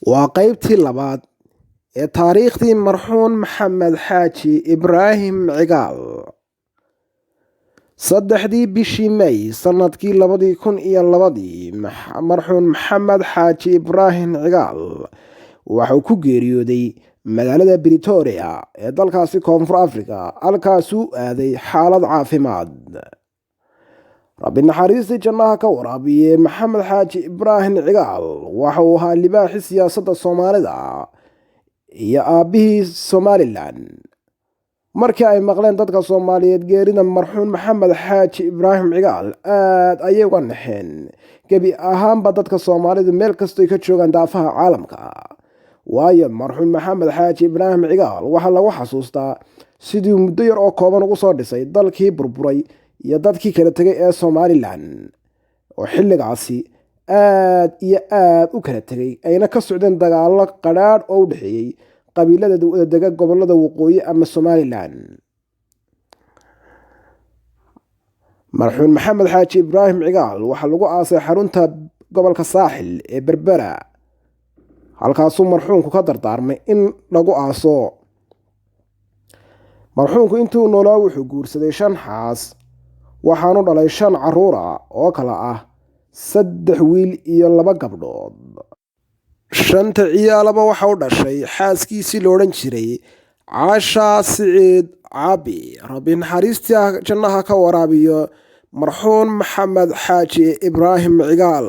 waa qaybtii labaad ee taariikhdii marxuun Maxamed Xaaji Ibraahim Cigaal. 3 bishii May sanadkii 2002 marxuun Maxamed Xaaji Ibraahim Cigaal wuxuu ku geeriyooday magaalada Pretoria ee dalkaasi Koonfur Afrika, halkaasuu aaday xaalad caafimaad. Rabbi naxariistii jannaha ka waraabiye. Maxamed Xaaji Ibraahim Cigaal waxa uu ahaa libaaxii siyaasadda Soomaalida iyo aabihii Somaliland. Markii ay maqleen dadka Soomaaliyeed geerida marxuun Maxamed Xaaji Ibraahim Cigaal, aad ayay uga naxeen gebi ahaanba dadka Soomaalidu meel kastoo ka joogaan daafaha caalamka. waayo marxuun Maxamed Xaaji Ibraahim Cigaal waxaa lagu xasuustaa sidii muddo yar oo kooban ugu soo dhisay dalkii burburay iyo dadkii kala tegay ee Somaliland, oo xilligaasi aad iyo aad u kala tegay ayna ka socdeen dagaallo qadhaadh oo u dhexeeyay qabiilada dega gobollada waqooyi ama Somaliland. marxuun Maxamed Xaaji Ibraahim Cigaal waxaa lagu aasay xarunta gobolka Saaxil ee Berbera, halkaasuu marxuunku ka dardaarmay in lagu aaso. marxuunku intuu noolaa wuxuu guursaday 5 xaas, waxaanu dhalay 5 carruur oo kala ah 3 wiil iyo 2 gabdhood. 5 ciyaalaba waxa u dhashay xaaskiisii la odhan jiray Caasha Siciid Caabi. Rabbi naxariistii jannaha ka waraabiyo marxuun Maxamed Xaaji Ibraahim Cigaal.